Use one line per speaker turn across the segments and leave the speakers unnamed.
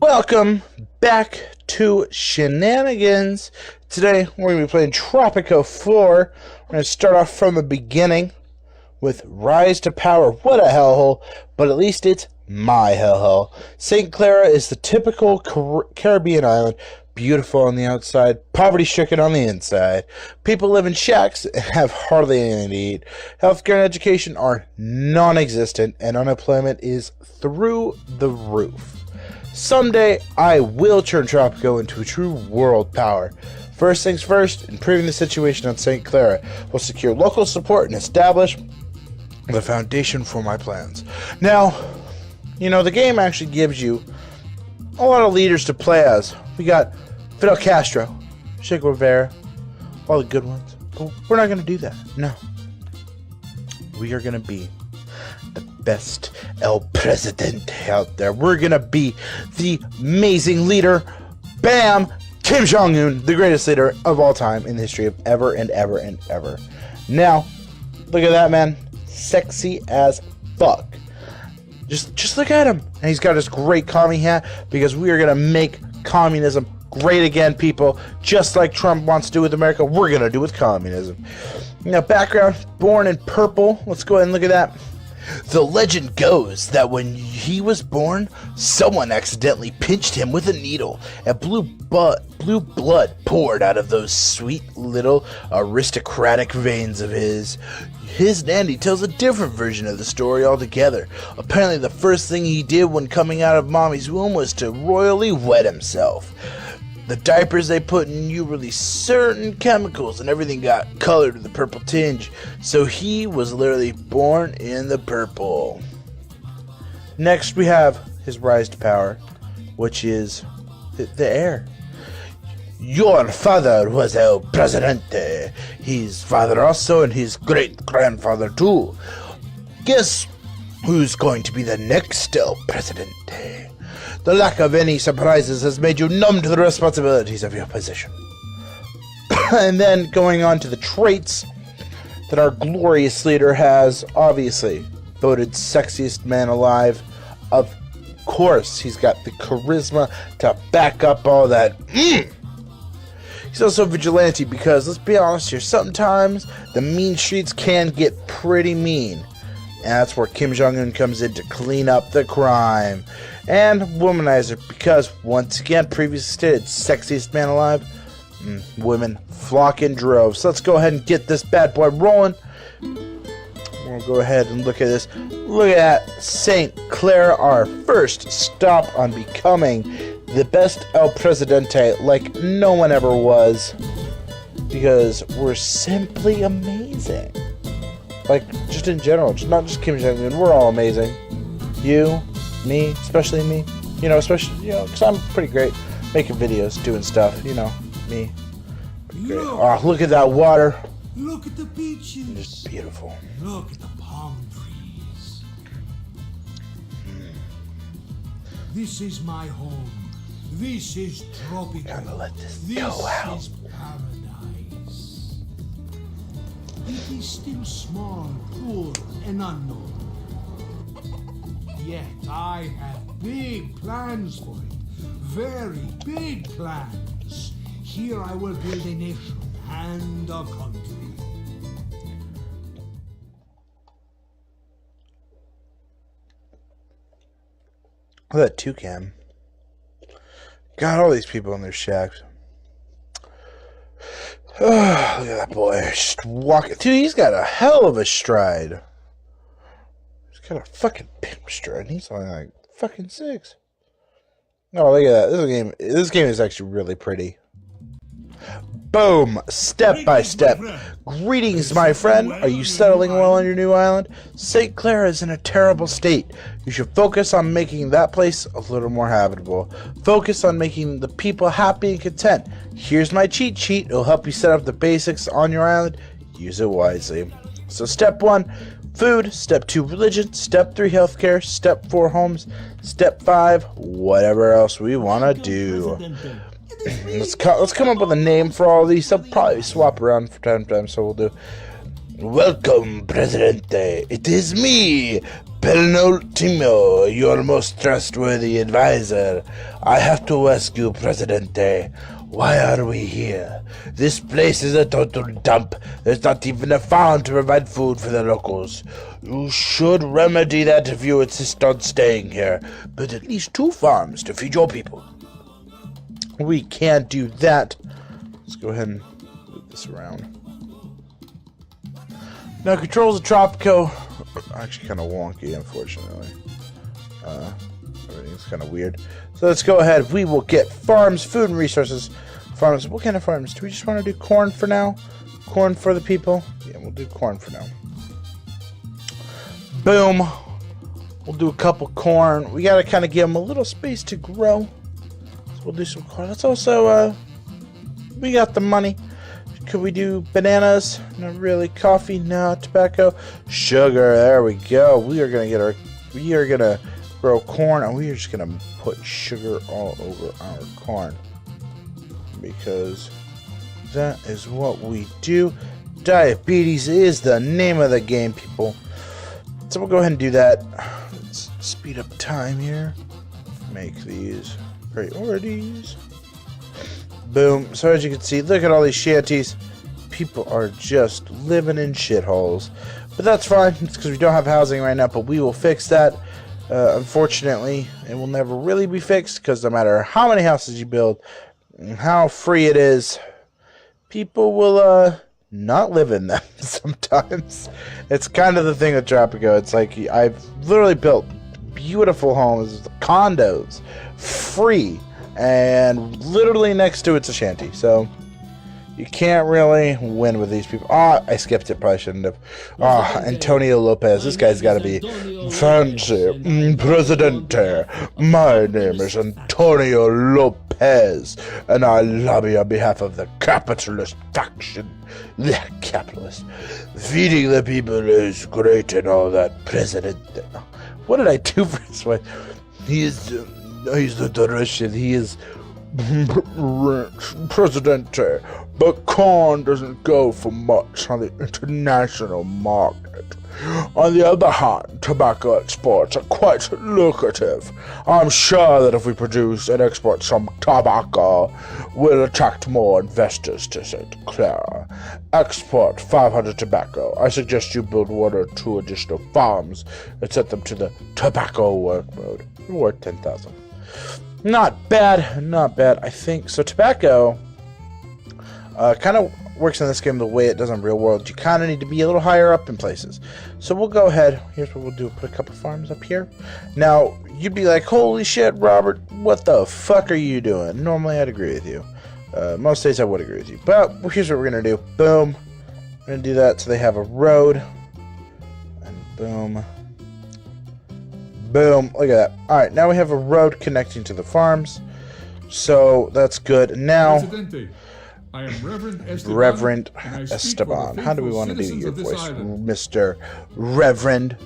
Welcome back to Shenanigans. Today we're going to be playing Tropico 4. We're going to start off from the beginning with Rise to Power. What a hellhole, but at least it's my hellhole. St. Clara is the typical Caribbean island. Beautiful on the outside, poverty-stricken on the inside. People live in shacks and have hardly anything to eat. Healthcare and education are non-existent, and unemployment is through the roof. Someday, I will turn Tropico into a true world power. First things first, improving the situation on St. Clara will secure local support and establish the foundation for my plans. Now, you know, the game actually gives you a lot of leaders to play as. We got Fidel Castro, Che Guevara, all the good ones. But we're not going to do that. No. We are going to be the best El Presidente out there. We're going to be the amazing leader, bam, Kim Jong Un, the greatest leader of all time in the history of ever and ever and ever. Now, look at that man. Sexy as fuck. Just look at him. And he's got his great commie hat because we are going to make communism great again, people. Just like Trump wants to do with America, we're going to do with communism. Now, background, born in purple. Let's go ahead and look at that. The legend goes that when he was born, someone accidentally pinched him with a needle, and blue blood poured out of those sweet little aristocratic veins of his. His nanny tells a different version of the story altogether. Apparently the first thing he did when coming out of mommy's womb was to royally wet himself. The diapers they put in you released certain chemicals and everything got colored with a purple tinge. So he was literally born in the purple. Next we have his rise to power, which is the heir. Your father was El Presidente. His father also, and his great-grandfather too. Guess who's going to be the next El Presidente? The lack of any surprises has made you numb to the responsibilities of your position. And then going on to the traits that our glorious leader has, obviously voted sexiest man alive. Of course, he's got the charisma to back up all that. He's also vigilante because, let's be honest here, sometimes the mean streets can get pretty mean. And that's where Kim Jong Un comes in to clean up the crime. And womanizer because, once again, previously stated, sexiest man alive. Women flock in droves. So let's go ahead and get this bad boy rolling. We'll go ahead and look at this. Look at that. St. Clara, our first stop on becoming the best El Presidente like no one ever was. Because we're simply amazing. Like, just in general. Not just Kim Jong Un. We're all amazing. You, me, especially me. You know, because I'm pretty great making videos, doing stuff. You know, me. Pretty great. Oh, look at that water.
Look at the beaches.
Just beautiful.
Look at the palm trees. This is my home. This is Tropico.
Gotta let this
This
go out.
is paradise. It is still small, poor, and unknown. Yet I have big plans for it. Very big plans. Here I will build a nation and a country.
Look at that toucan. Got all these people in their shacks. Oh, look at that boy. Just walking. Dude, he's got a hell of a stride. He's got a fucking pimp stride. He's only like fucking 6. Oh, look at that. This game is actually really pretty. Boom! Step by step. Greetings, my friend. Are you settling well on your new island? St. Clara is in a terrible state. You should focus on making that place a little more habitable. Focus on making the people happy and content. Here's my cheat sheet. It'll help you set up the basics on your island. Use it wisely. So step 1, food. Step 2, religion. Step 3, healthcare. Step 4, homes. Step 5, whatever else we want to do. Let's come up with a name for all these. I'll probably swap around from time to time, so we'll do Welcome, Presidente. It is me, Penultimo, your most trustworthy advisor. I have to ask you, Presidente, why are we here? This place is a total dump. There's not even a farm to provide food for the locals. You should remedy that if you insist on staying here, but at least 2 farms to feed your people. We can't do that. Let's go ahead and move this around. Now, controls of Tropico are actually kind of wonky, unfortunately. Everything's kind of weird. So let's go ahead. We will get farms, food, and resources. Farms. What kind of farms? Do we just want to do corn for now? Corn for the people? Yeah, we'll do corn for now. Boom. We'll do a couple corn. We got to kind of give them a little space to grow. So we'll do some corn. Let's also, we got the money. Could we do bananas? Not really. Coffee? No. Tobacco? Sugar. There we go. We are gonna grow corn, and we are just gonna put sugar all over our corn because that is what we do. Diabetes is the name of the game, people. So we'll go ahead and do that. Let's speed up time here. Make these priorities. Boom. So as you can see, look at all these shanties. People are just living in shitholes. But that's fine. It's because we don't have housing right now, but we will fix that. Unfortunately, it will never really be fixed because no matter how many houses you build and how free it is, people will not live in them sometimes. It's kind of the thing with Tropico. It's like I've literally built beautiful homes, condos, free. And literally next to it's a shanty, so you can't really win with these people. I skipped it, probably shouldn't have. Antonio Lopez, this guy's got to be fancy. Presidente, my name is Antonio Lopez, and I lobby on behalf of the capitalist faction. The capitalist. Feeding the people is great and all that, Presidente. What did I do for this one? He's not Russian, he is Presidente, but corn doesn't go for much on the international market. On the other hand, tobacco exports are quite lucrative. I'm sure that if we produce and export some tobacco, we'll attract more investors to St. Clair. Export 500 tobacco. I suggest you build 1 or 2 additional farms and set them to the tobacco work mode. Worth 10,000. Not bad, not bad, I think. So tobacco kind of works in this game the way it does in real world. You kind of need to be a little higher up in places. So we'll go ahead. Here's what we'll do. Put a couple farms up here. Now, you'd be like, holy shit, Robert, what the fuck are you doing? Normally, I'd agree with you. Most days I would agree with you. But here's what we're going to do. Boom. We're going to do that so they have a road. And boom. Boom. Look at that. Alright, now we have a road connecting to the farms. So, that's good. Now,
Presidente, I am
Reverend Esteban. How do we want to do your voice, Mr. Reverend?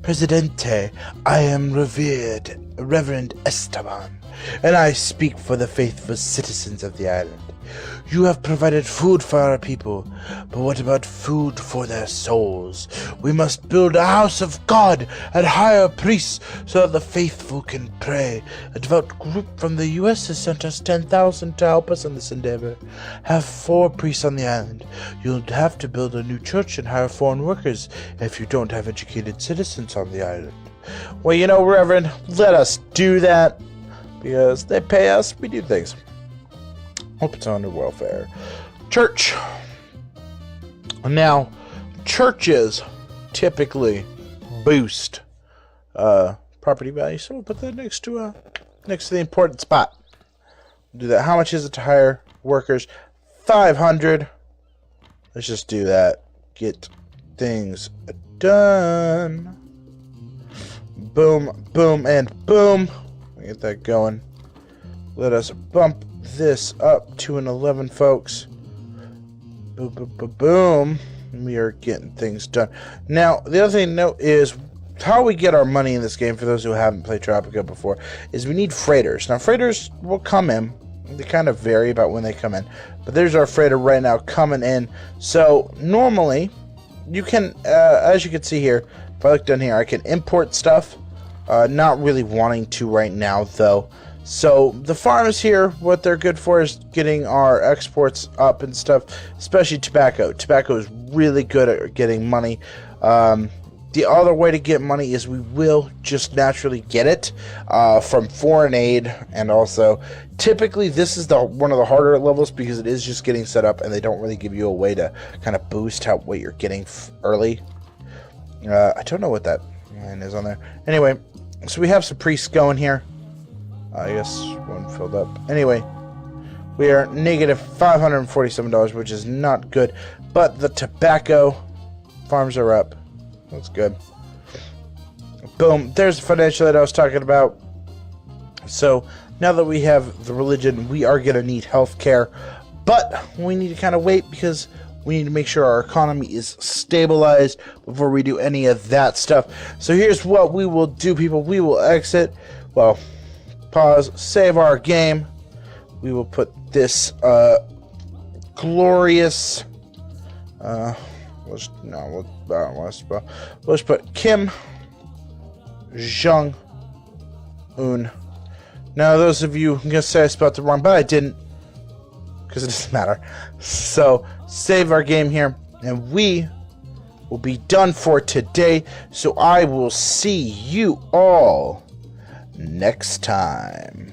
Presidente, I am Reverend Esteban, and I speak for the faithful citizens of the island. You have provided food for our people, but what about food for their souls? We must build a house of God and hire priests so that the faithful can pray. A devout group from the U.S. has sent us 10,000 to help us in this endeavor. Have 4 priests on the island. You'll have to build a new church and hire foreign workers if you don't have educated citizens on the island. Well, you know, Reverend, let us do that because they pay us, we do things. Hope it's under welfare. Church. Now, churches typically boost property value, so we'll put that next to the important spot. Do that. How much is it to hire workers? 500. Let's just do that. Get things done. Boom, boom, and boom. Get that going. Let us bump this up to an 11, folks. Boom, boom, boom, boom. We are getting things done. Now, the other thing to note is how we get our money in this game, for those who haven't played Tropico before, is we need freighters. Now, freighters will come in They kind of vary about when they come in. But there's our freighter right now coming in. So normally, you can, as you can see here, if I look down here, I can import stuff. Not really wanting to right now, though. So the farms here, what they're good for is getting our exports up and stuff, especially tobacco. Tobacco is really good at getting money. The other way to get money is we will just naturally get it from foreign aid, and also typically this is one of the harder levels because it is just getting set up and they don't really give you a way to kind of boost what you're getting early. I don't know what that line is on there. Anyway, so we have some priests going here. I guess one filled up. Anyway, we are negative $547, which is not good, but the tobacco farms are up. That's good. Boom. There's the financial aid I was talking about. So now that we have the religion, we are going to need health care. But we need to kind of wait because we need to make sure our economy is stabilized before we do any of that stuff. So here's what we will do, people. We will exit. Well, pause. Save our game. We will put this glorious... let's put Kim Jong Un. Now, those of you, I'm going to say I spelled it wrong, but I didn't, because it doesn't matter. So, save our game here, and we will be done for today. So, I will see you all next time.